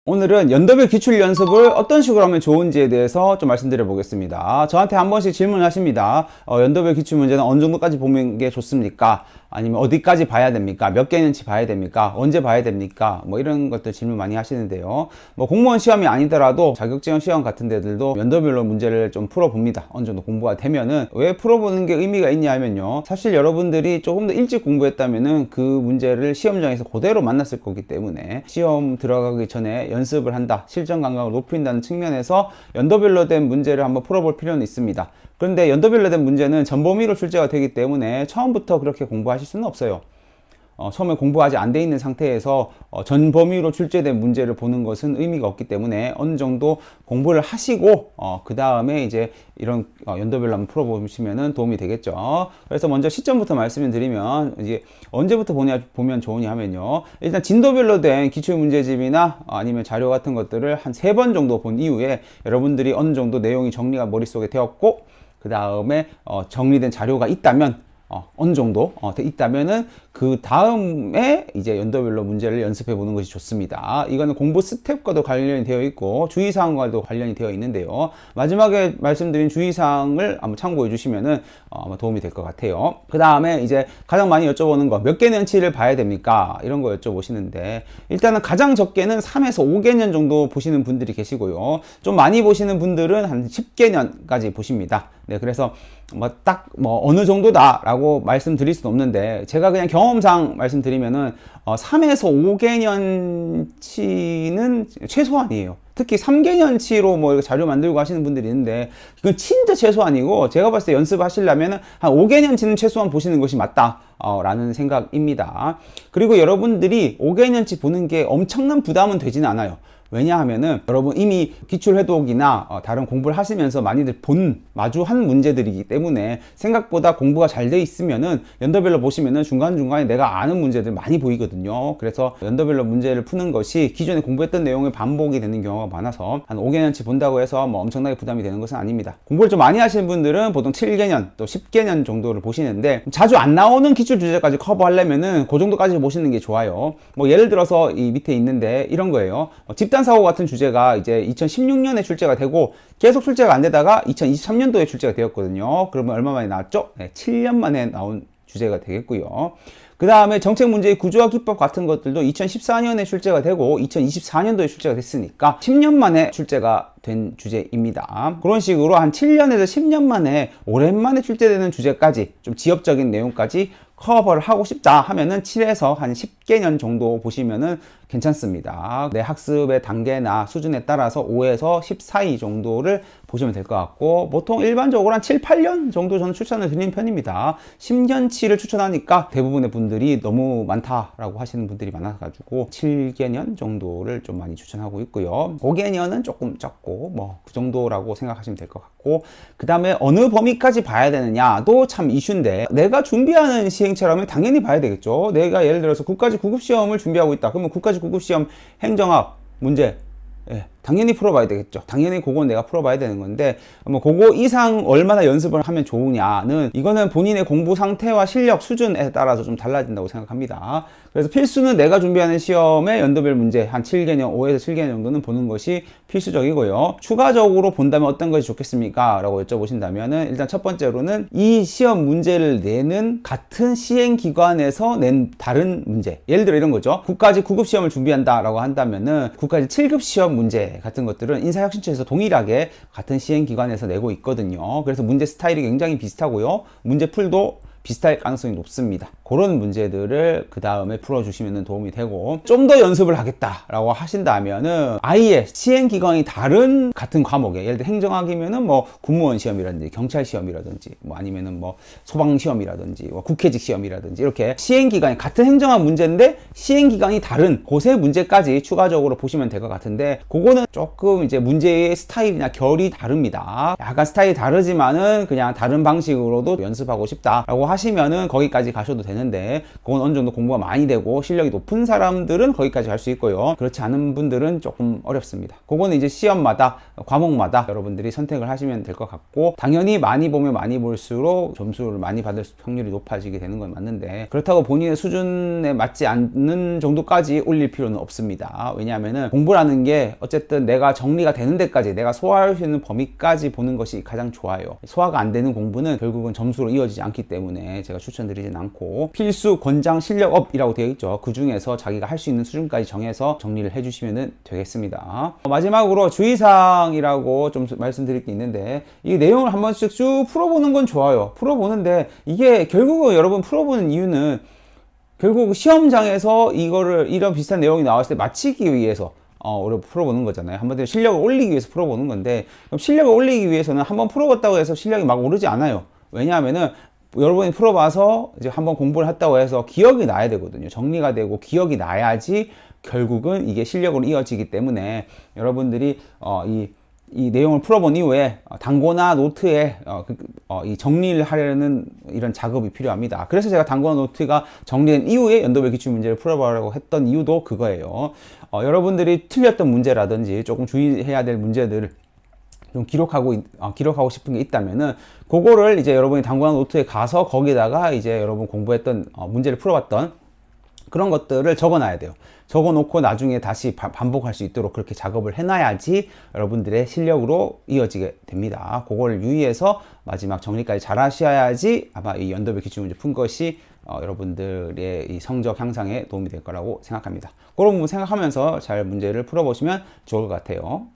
오늘은 연도별 기출 연습을 어떤 식으로 하면 좋은지에 대해서 좀 말씀드려 보겠습니다. 저한테 한 번씩 질문하십니다. 연도별 기출 문제는 어느 정도까지 보는 게 좋습니까? 아니면 어디까지 봐야 됩니까? 몇 개년치 봐야 됩니까? 언제 봐야 됩니까? 뭐 이런 것들 질문 많이 하시는데요. 뭐 공무원 시험이 아니더라도 자격증 시험 같은 데들도 연도별로 문제를 좀 풀어봅니다. 어느 정도 공부가 되면은. 왜 풀어보는 게 의미가 있냐 하면요, 사실 여러분들이 조금 더 일찍 공부했다면은 그 문제를 시험장에서 그대로 만났을 거기 때문에 시험 들어가기 전에 연습을 한다, 실전 감각을 높인다는 측면에서 연도별로 된 문제를 한번 풀어볼 필요는 있습니다. 그런데 연도별로 된 문제는 전범위로 출제가 되기 때문에 처음부터 그렇게 공부하실 수는 없어요. 처음에 공부가 아직 안 돼 있는 상태에서 전 범위로 출제된 문제를 보는 것은 의미가 없기 때문에 어느 정도 공부를 하시고 그 다음에 이제 이런 연도별로 한번 풀어보시면 도움이 되겠죠. 그래서 먼저 시점부터 말씀을 드리면, 이제 언제부터 보면 좋으냐 하면요, 일단 진도별로 된 기출문제집이나 아니면 자료 같은 것들을 한 3번 정도 본 이후에 여러분들이 어느 정도 내용이 정리가 머릿속에 되었고, 그 다음에 정리된 자료가 있다면, 어느 정도 있다면은 그 다음에 이제 연도별로 문제를 연습해 보는 것이 좋습니다. 이거는 공부 스텝과도 관련이 되어 있고 주의사항과도 관련이 되어 있는데요, 마지막에 말씀드린 주의사항을 한번 참고해 주시면은 아마 도움이 될 것 같아요. 그 다음에 이제 가장 많이 여쭤보는 거, 몇 개년치를 봐야 됩니까? 이런 거 여쭤보시는데, 일단은 가장 적게는 3에서 5개년 정도 보시는 분들이 계시고요, 좀 많이 보시는 분들은 한 10개년까지 보십니다. 네, 그래서 딱 어느 정도다 라고 말씀드릴 수는 없는데, 제가 그냥 경험상 말씀드리면은 3에서 5개년치는 최소한이에요. 특히 3개년치로 뭐 자료 만들고 하시는 분들이 있는데, 이건 진짜 최소한이고, 제가 봤을 때 연습하시려면 한 5개년치는 최소한 보시는 것이 맞다 라는 생각입니다. 그리고 여러분들이 5개년치 보는 게 엄청난 부담은 되지는 않아요. 왜냐하면은 여러분 이미 기출회독이나 다른 공부를 하시면서 많이들 마주한 문제들이기 때문에 생각보다 공부가 잘 돼 있으면은 연도별로 보시면은 중간중간에 내가 아는 문제들 많이 보이거든요. 그래서 연도별로 문제를 푸는 것이 기존에 공부했던 내용의 반복이 되는 경우가 많아서 한 5개년치 본다고 해서 뭐 엄청나게 부담이 되는 것은 아닙니다. 공부를 좀 많이 하시는 분들은 보통 7개년 또 10개년 정도를 보시는데, 자주 안 나오는 기출 주제까지 커버하려면은 그 정도까지 보시는 게 좋아요. 뭐 예를 들어서 이 밑에 있는데 이런 거예요. 집단 사고 같은 주제가 이제 2016년에 출제가 되고 계속 출제가 안 되다가 2023년도에 출제가 되었거든요. 그러면 얼마 만에 나왔죠? 네, 7년 만에 나온 주제가 되겠고요. 그 다음에 정책 문제의 구조와 기법 같은 것들도 2014년에 출제가 되고 2024년도에 출제가 됐으니까 10년 만에 출제가 된 주제입니다. 그런 식으로 한 7년에서 10년 만에 오랜만에 출제되는 주제까지, 좀 지엽적인 내용까지 커버를 하고 싶다 하면은 7에서 한 10개년 정도 보시면은 괜찮습니다. 내 학습의 단계나 수준에 따라서 5에서 10 사이 정도를 보시면 될 것 같고, 보통 일반적으로 한 7, 8년 정도 저는 추천을 드리는 편입니다. 10년치를 추천하니까 대부분의 분들이 너무 많다라고 하시는 분들이 많아가지고 7개년 정도를 좀 많이 추천하고 있고요. 5개년은 조금 적고 뭐 그 정도라고 생각하시면 될 것 같고, 그 다음에 어느 범위까지 봐야 되느냐도 참 이슈인데, 내가 준비하는 시행처라면 당연히 봐야 되겠죠. 내가 예를 들어서 국가직 구급시험을 준비하고 있다. 그러면 국가직 구급시험 행정학 문제, 당연히 풀어봐야 되겠죠. 당연히 그건 내가 풀어봐야 되는 건데, 뭐 그거 이상 얼마나 연습을 하면 좋으냐는, 이거는 본인의 공부 상태와 실력 수준에 따라서 좀 달라진다고 생각합니다. 그래서 필수는 내가 준비하는 시험의 연도별 문제 한 7개년, 5에서 7개년 정도는 보는 것이 필수적이고요. 추가적으로 본다면 어떤 것이 좋겠습니까? 라고 여쭤보신다면은, 일단 첫 번째로는 이 시험 문제를 내는 같은 시행기관에서 낸 다른 문제, 예를 들어 이런 거죠. 국가직 구급시험을 준비한다 라고 한다면은 국가직 7급 시험 문제 같은 것들은 인사혁신처에서 동일하게 같은 시행기관에서 내고 있거든요. 그래서 문제 스타일이 굉장히 비슷하고요, 문제 풀도 비슷할 가능성이 높습니다. 그런 문제들을 그 다음에 풀어주시면 도움이 되고, 좀 더 연습을 하겠다라고 하신다면은 아예 시행기관이 다른 같은 과목에, 예를 들어 행정학이면은 뭐 군무원 시험이라든지 경찰 시험이라든지 뭐 아니면은 뭐 소방 시험이라든지 뭐 국회직 시험이라든지, 이렇게 시행기관이 같은 행정학 문제인데 시행기관이 다른 곳의 문제까지 추가적으로 보시면 될 것 같은데, 그거는 조금 이제 문제의 스타일이나 결이 다릅니다. 약간 스타일이 다르지만은 그냥 다른 방식으로도 연습하고 싶다라고 하시면은 거기까지 가셔도 되는데, 그건 어느 정도 공부가 많이 되고 실력이 높은 사람들은 거기까지 갈 수 있고요. 그렇지 않은 분들은 조금 어렵습니다. 그거는 이제 시험마다, 과목마다 여러분들이 선택을 하시면 될 것 같고, 당연히 많이 보면 많이 볼수록 점수를 많이 받을 확률이 높아지게 되는 건 맞는데, 그렇다고 본인의 수준에 맞지 않는 정도까지 올릴 필요는 없습니다. 왜냐하면은 공부라는 게 어쨌든 내가 정리가 되는 데까지, 내가 소화할 수 있는 범위까지 보는 것이 가장 좋아요. 소화가 안 되는 공부는 결국은 점수로 이어지지 않기 때문에 제가 추천드리진 않고, 필수, 권장, 실력업이라고 되어 있죠. 그 중에서 자기가 할 수 있는 수준까지 정해서 정리를 해주시면 되겠습니다. 마지막으로 주의사항이라고 좀 말씀드릴 게 있는데, 이 내용을 한 번씩 쭉 풀어보는 건 좋아요. 풀어보는데 이게 결국은 여러분 풀어보는 이유는 결국 시험장에서 이런 비슷한 내용이 나왔을 때 맞히기 위해서 우리가 풀어보는 거잖아요. 한번 실력을 올리기 위해서 풀어보는 건데, 그럼 실력을 올리기 위해서는 한번 풀어봤다고 해서 실력이 막 오르지 않아요. 왜냐하면은 여러분이 풀어봐서 이제 한번 공부를 했다고 해서 기억이 나야 되거든요. 정리가 되고 기억이 나야지 결국은 이게 실력으로 이어지기 때문에, 여러분들이 이 내용을 풀어본 이후에 단고나 노트에 이 정리를 하려는 이런 작업이 필요합니다. 그래서 제가 단고나 노트가 정리된 이후에 연도별 기출 문제를 풀어보라고 했던 이유도 그거예요. 여러분들이 틀렸던 문제라든지 조금 주의해야 될 문제들을 좀 기록하고 싶은 게 있다면은, 그거를 이제 여러분이 단고나 노트에 가서 거기다가 이제 여러분 공부했던 문제를 풀어봤던 그런 것들을 적어놔야 돼요. 적어놓고 나중에 다시 반복할 수 있도록 그렇게 작업을 해놔야지 여러분들의 실력으로 이어지게 됩니다. 그걸 유의해서 마지막 정리까지 잘 하셔야지 아마 이 연도별 기출문제 푼 것이 여러분들의 이 성적 향상에 도움이 될 거라고 생각합니다. 그런 부분 생각하면서 잘 문제를 풀어보시면 좋을 것 같아요.